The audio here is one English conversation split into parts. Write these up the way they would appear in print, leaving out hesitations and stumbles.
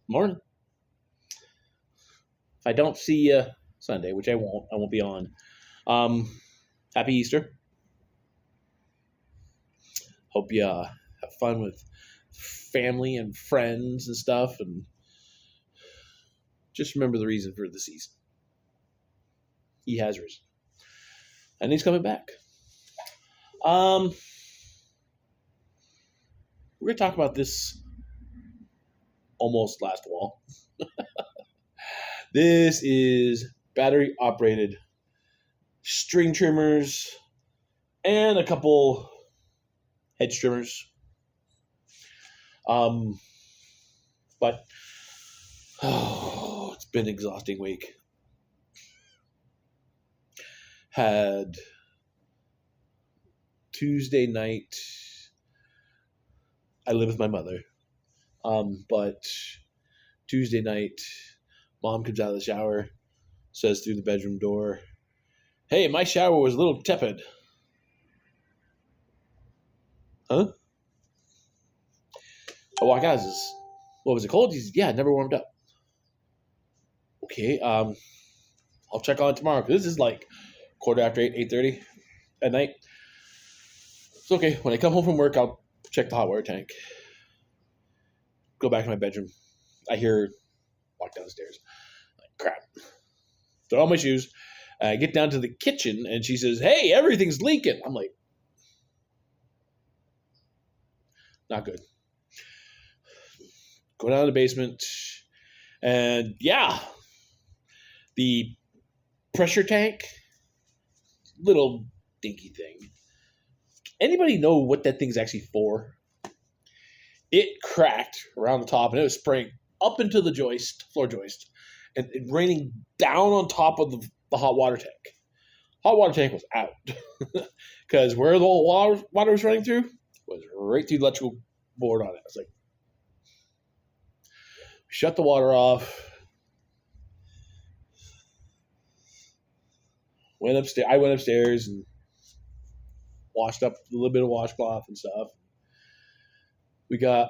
Morning. If I don't see you Sunday, which I won't be on. Happy Easter. Hope you have fun with family and friends and stuff, and just remember the reason for the season. He has risen, and he's coming back. We're gonna talk about this almost last wall. This is battery operated string trimmers and a couple hedge trimmers. But it's been an exhausting week. Had Tuesday night. I live with my mother. But Tuesday night, Mom comes out of the shower, says through the bedroom door, "Hey, my shower was a little tepid." Huh? I walk out. Says, "What was it cold?" He says, "Yeah, it never warmed up." Okay. I'll check on it tomorrow because this is like 8:30 at night. It's okay. When I come home from work, I'll check the hot water tank. Go back to my bedroom. I hear walk downstairs. Like, crap. Throw on my shoes. I get down to the kitchen and she says, "Hey, everything's leaking." I'm like, not good. Go down to the basement, and yeah, the pressure tank, little dinky thing. Anybody know what that thing's actually for? It cracked around the top, and it was spraying up into the floor joist, and it raining down on top of the hot water tank. Hot water tank was out because where the water was running through was right through the electrical board on it. I was like, shut the water off. I went upstairs and washed up a little bit of washcloth and stuff.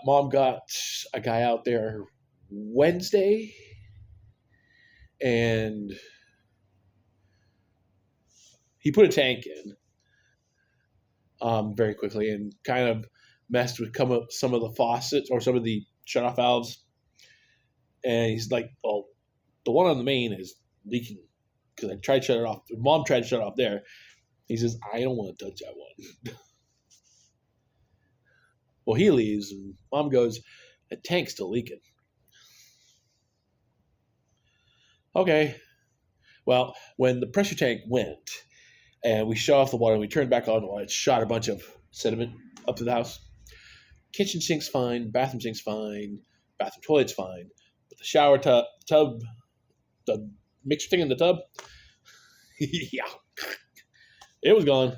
Mom got a guy out there Wednesday, and he put a tank in very quickly and kind of messed with some of the faucets or some of the shutoff valves. And he's like, "Well, the one on the main is leaking because I tried to shut it off. Mom tried to shut it off there." He says, "I don't want to touch that one." Well, he leaves, and Mom goes, "The tank's still leaking." Okay. Well, when the pressure tank went, and we shut off the water, and we turned back on the water, it shot a bunch of sediment up to the house. Kitchen sink's fine, bathroom sink's fine, bathroom toilet's fine, but the shower tub, the mixer thing in the tub, yeah, it was gone.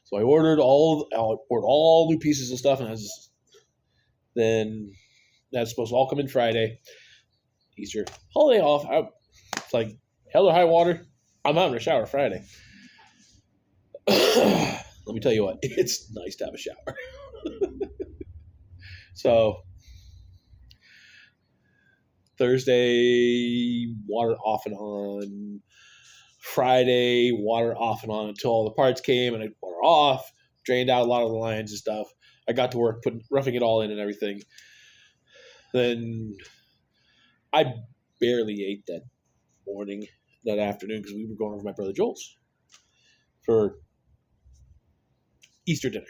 So I ordered all new pieces of stuff, and then that's supposed to all come in Friday. Easter holiday off. It's like hell or high water. I'm out in the shower Friday. Let me tell you what, it's nice to have a shower. So Thursday, water off and on. Friday, water off and on until all the parts came, and I water off, drained out a lot of the lines and stuff. I got to work roughing it all in and everything. Then I barely ate that afternoon because we were going over to my brother Joel's for Easter dinner.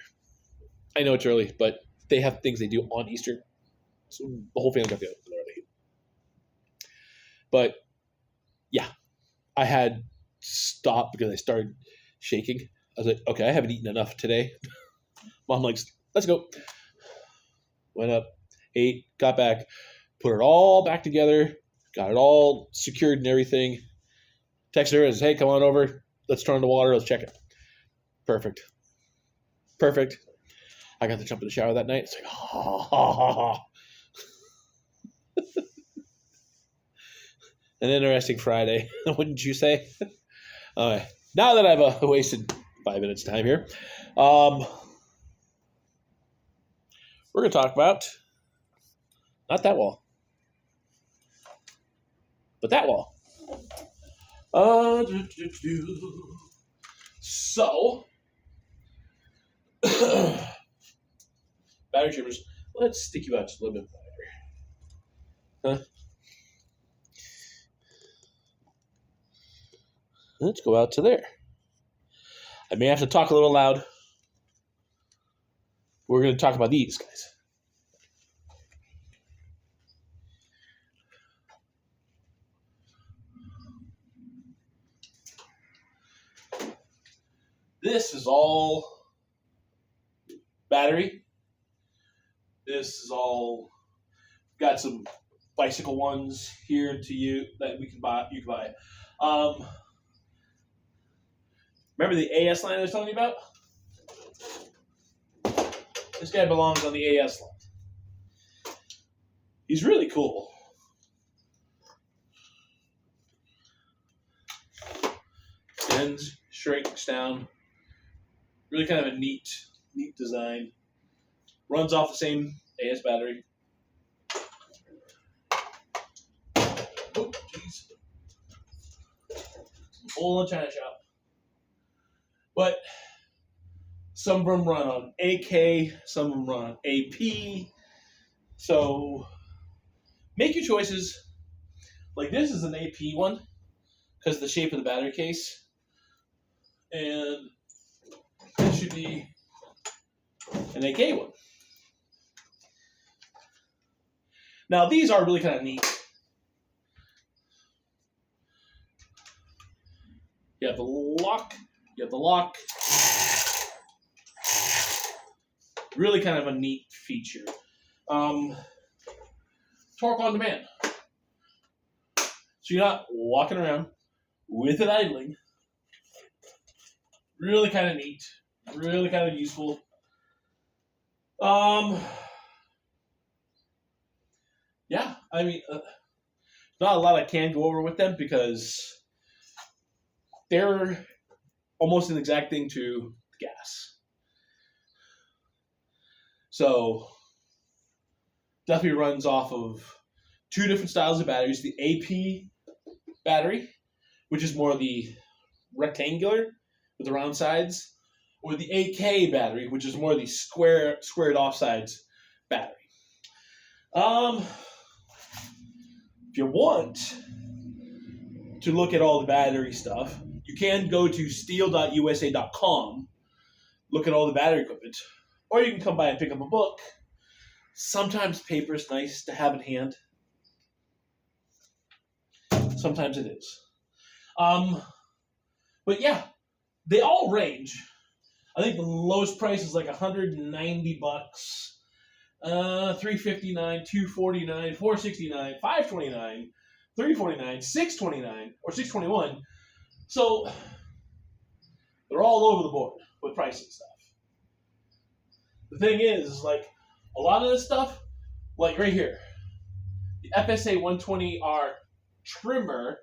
I know it's early, but they have things they do on Easter, so the whole family got to go early. But yeah, I had stopped because I started shaking. I was like, okay, I haven't eaten enough today. Mom likes, let's go. Went up, ate, got back, put it all back together, got it all secured and everything. Texted her and said, "Hey, come on over. Let's turn on the water. Let's check it." Perfect. I got to jump in the shower that night. It's like, An interesting Friday, wouldn't you say? All right. Now that I've wasted 5 minutes time here, we're going to talk about not that wall. but that wall. So, battery trimmers. Let's stick you out just a little bit wider. Huh? Let's go out to there. I may have to talk a little loud. We're going to talk about these guys. This is all battery. This is all, got some bicycle ones here to you that we can buy. You can buy. Remember the AS line I was telling you about? This guy belongs on the AS line. He's really cool. Extends, shrinks down. Really kind of a neat design. Runs off the same AS battery. Oh, jeez. Full on China shop. But some of them run on AK, some of them run on AP. So make your choices. Like this is an AP one because of the shape of the battery case. And this should be an AK one. Now these are really kind of neat. You have the lock. Really kind of a neat feature. Torque on demand. So you're not walking around with it idling. Really kind of neat. Really kind of useful. Yeah, I mean, not a lot I can go over with them because they're almost an exact thing to gas. So definitely runs off of two different styles of batteries. The AP battery, which is more the rectangular with the round sides, or the AK battery, which is more the squared off sides battery. If you want to look at all the battery stuff, you can go to stihl.usa.com, look at all the battery equipment, or you can come by and pick up a book. Sometimes paper is nice to have in hand. Sometimes it is. But yeah, they all range. I think the lowest price is like $190, $359, $249, $469, $529, $349, $629, or $621. So they're all over the board with price and stuff. The thing is, like, a lot of this stuff, like right here, the FSA 120R trimmer,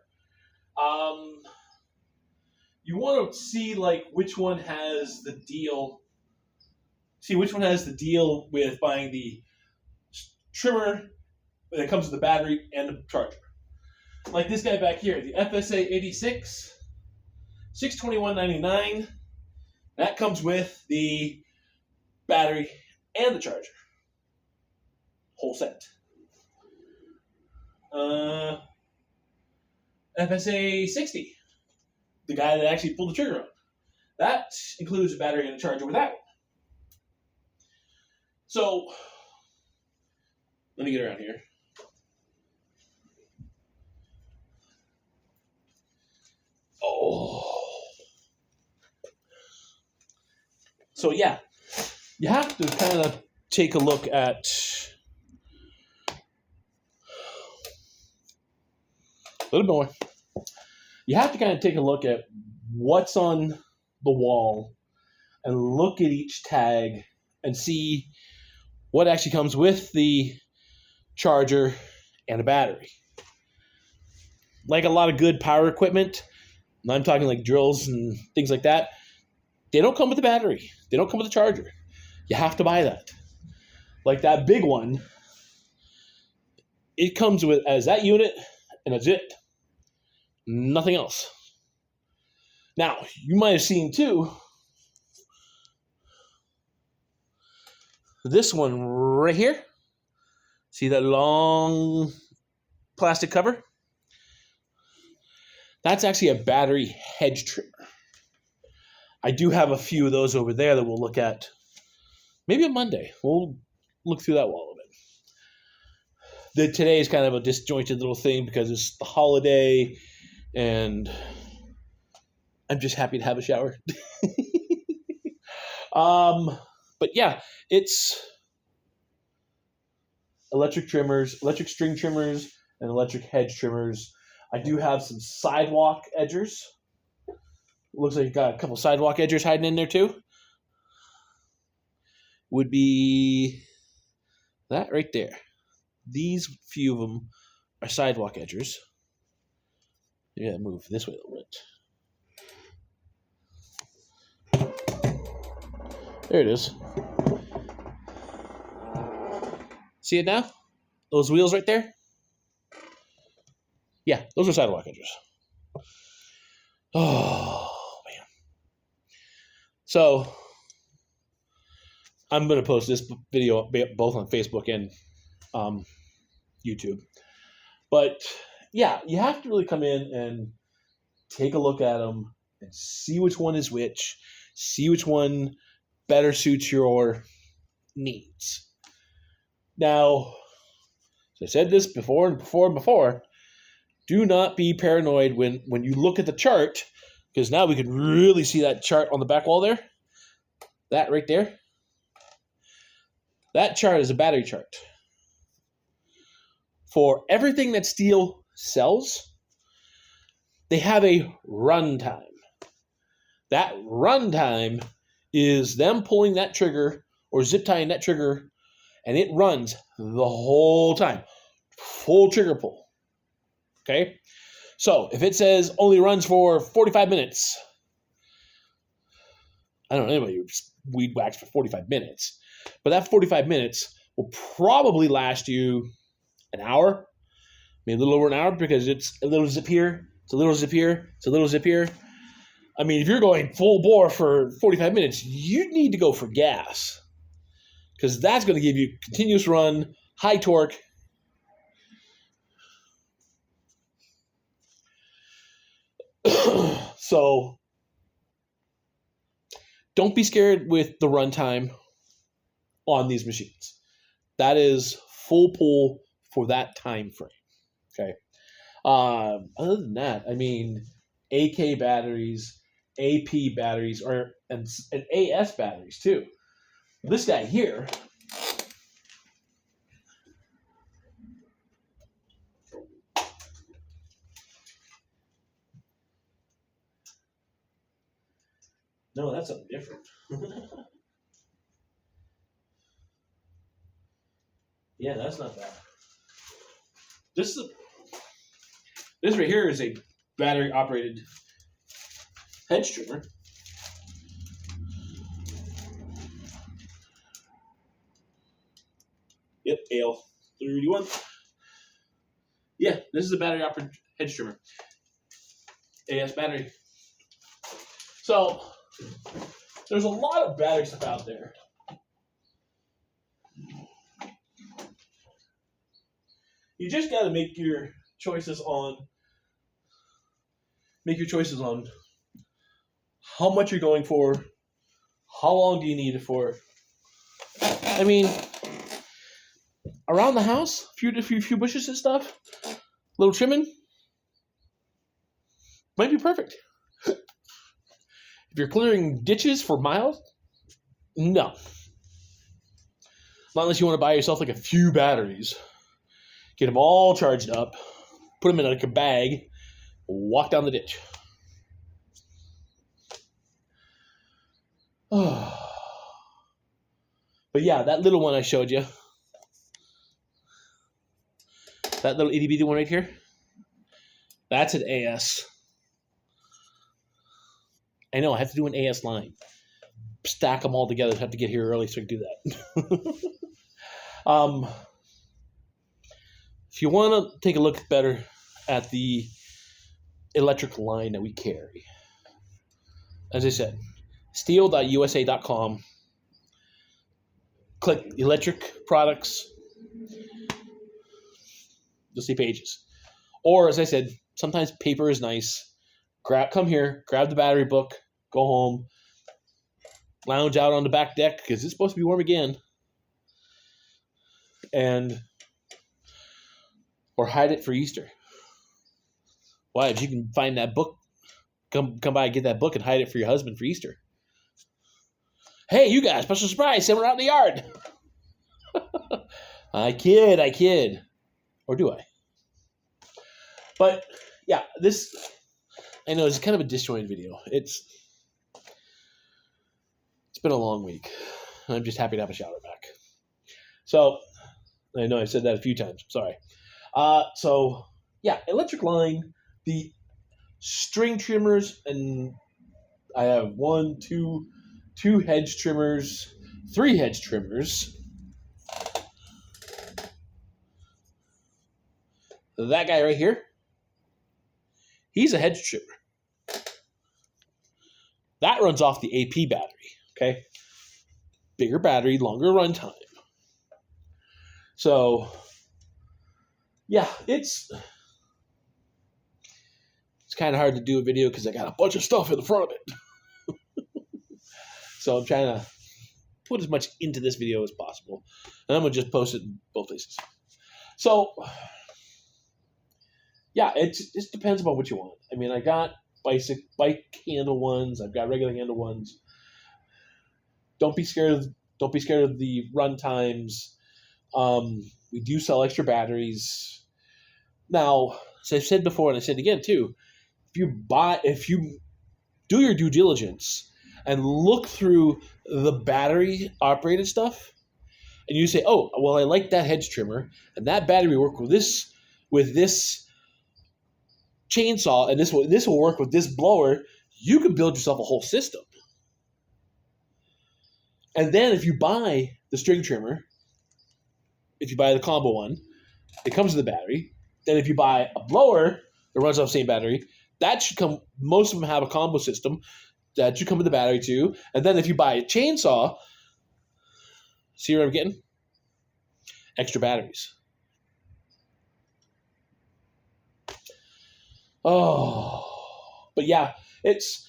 you want to see like which one has the deal. See which one has the deal with buying the trimmer that comes with the battery and the charger. Like this guy back here, the FSA 86, $621.99. That comes with the battery and the charger. Whole set. FSA 60, the guy that actually pulled the trigger on. That includes a battery and a charger with that one. So, let me get around here. Oh. So yeah, you have to kind of take a look at a little more. You have to kind of take a look at what's on the wall and look at each tag and see what actually comes with the charger and a battery. Like a lot of good power equipment, and I'm talking like drills and things like that, they don't come with a battery. They don't come with a charger. You have to buy that. Like that big one, it comes with as that unit and that's it. Nothing else. Now, you might have seen too, this one right here. See that long plastic cover? That's actually a battery hedge trimmer. I do have a few of those over there that we'll look at maybe on Monday. We'll look through that wall a bit. Today is kind of a disjointed little thing because it's the holiday and I'm just happy to have a shower. But yeah, it's electric trimmers, electric string trimmers, and electric hedge trimmers. I do have some sidewalk edgers. Looks like you got a couple sidewalk edgers hiding in there too. Would be that right there. These few of them are sidewalk edgers. Yeah, move this way a little bit. There it is. See it now? Those wheels right there? Yeah, those are sidewalk edgers. Oh, man. So, I'm going to post this video both on Facebook and YouTube. But, yeah, you have to really come in and take a look at them and see which one is which. See which one better suits your needs. Now, as I said this before and before and before, do not be paranoid when you look at the chart, because now we can really see that chart on the back wall there. That right there. That chart is a battery chart. For everything that STIHL sells, they have a run time. That run time is them pulling that trigger or zip tying that trigger, and it runs the whole time. Full trigger pull. Okay? So, if it says only runs for 45 minutes, I don't know anybody who weed whacks for 45 minutes, but that 45 minutes will probably last you an hour, maybe a little over an hour, because it's a little zip here, it's a little zip here, it's a little zip here. I mean, if you're going full bore for 45 minutes, you need to go for gas, because that's going to give you continuous run, high torque. So don't be scared with the runtime on these machines. That is full pull for that time frame. Okay. Other than that, I mean, AK batteries, AP batteries, and AS batteries too. This guy here. No, that's something different. Yeah, that's not bad. This right here is a battery operated hedge trimmer. Yep, AL31. Yeah, this is a battery operated hedge trimmer. AS battery. So there's a lot of battery stuff out there. You just got to make your choices on how much you're going for, how long do you need it for. I mean, around the house, a few bushes and stuff, little trimming, might be perfect. If you're clearing ditches for miles, no. Not unless you want to buy yourself like a few batteries. Get them all charged up, put them in like a bag, walk down the ditch. But yeah, that little one I showed you, that little itty bitty one right here, that's an AS. I know, I have to do an AS line. Stack them all together. I have to get here early so I can do that. If you want to take a look better at the electric line that we carry. As I said, stihl.usa.com. Click electric products. You'll see pages. Or, as I said, sometimes paper is nice. Come here, grab the battery book, go home, lounge out on the back deck because it's supposed to be warm again. Or hide it for Easter. Why? If you can find that book, come by and get that book and hide it for your husband for Easter. Hey, you guys, special surprise, someone out in the yard. I kid. Or do I? But, yeah, I know it's kind of a disjointed video. It's been a long week. I'm just happy to have a shower back. So, I know I've said that a few times. Sorry. So, yeah, electric line, the string trimmers, and I have two hedge trimmers, 3 hedge trimmers. That guy right here, he's a hedge trimmer. That runs off the AP battery, okay? Bigger battery, longer runtime. So, yeah, it's kind of hard to do a video because I got a bunch of stuff in the front of it. So I'm trying to put as much into this video as possible. And I'm going to just post it in both places. So, yeah, it just depends on what you want. I mean, I got bike handle ones. I've got regular handle ones. Don't be scared of the run times. We do sell extra batteries. Now, as I've said before, and I said again too, if you do your due diligence and look through the battery operated stuff, and you say, oh, well, I like that hedge trimmer, and that battery work with this chainsaw, and this will work with this blower, you can build yourself a whole system. And then if you buy the string trimmer, if you buy the combo one, it comes with the battery. Then if you buy a blower that runs off the same battery, that should come, most of them have a combo system, that should come with the battery too. And then if you buy a chainsaw, see what I'm getting? Extra batteries. Oh, but yeah, it's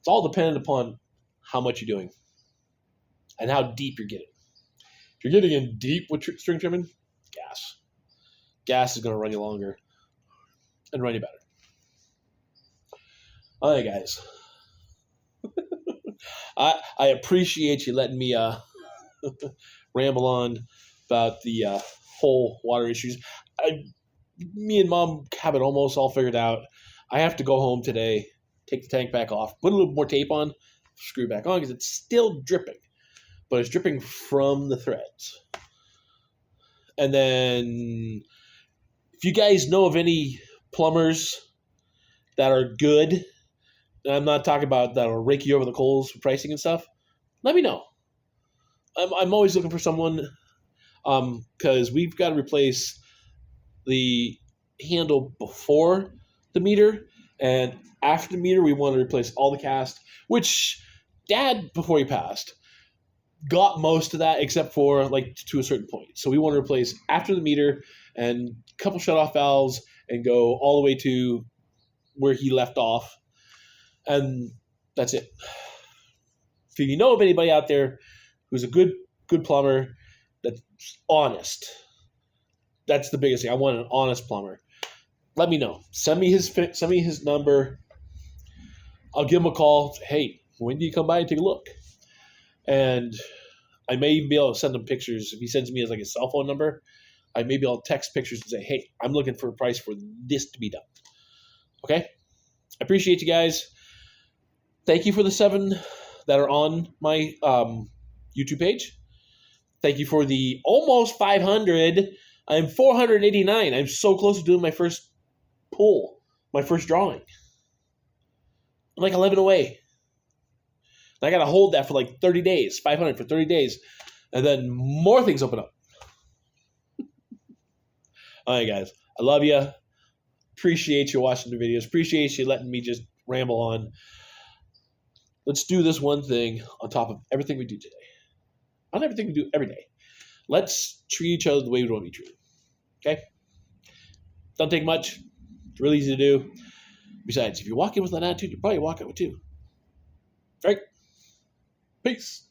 all dependent upon how much you're doing and how deep you're getting. If you're getting in deep with string trimming, gas is going to run you longer and run you better. All right, guys. I appreciate you letting me ramble on about the whole water issues. Me and Mom have it almost all figured out. I have to go home today, take the tank back off, put a little more tape on, screw it back on because it's still dripping, but it's dripping from the threads. And then if you guys know of any plumbers that are good, and I'm not talking about that'll rake you over the coals for pricing and stuff, let me know. I'm always looking for someone because we've got to replace the handle before the meter, and after the meter we want to replace all the cast, which Dad, before he passed, got most of that except for like to a certain point. So we want to replace after the meter and a couple shut-off valves and go all the way to where he left off, and that's it. If you know of anybody out there who's a good plumber that's honest, that's the biggest thing. I want an honest plumber. Let me know. Send me his number. I'll give him a call. Hey, when do you come by and take a look? And I may even be able to send him pictures. If he sends me as like a cell phone number, I'll text pictures and say, hey, I'm looking for a price for this to be done. Okay? I appreciate you guys. Thank you for the 7 that are on my YouTube page. Thank you for the almost 500. I'm 489. I'm so close to doing my first pull, my first drawing. I'm like 11 away. I got to hold that for like 30 days, 500 for 30 days, and then more things open up. All right, guys. I love you. Appreciate you watching the videos. Appreciate you letting me just ramble on. Let's do this one thing on top of everything we do today. On everything we do every day. Let's treat each other the way we want to be treated. Okay? Don't take much. It's really easy to do. Besides, if you walk in with an attitude, you probably walk out with two. Right? Peace.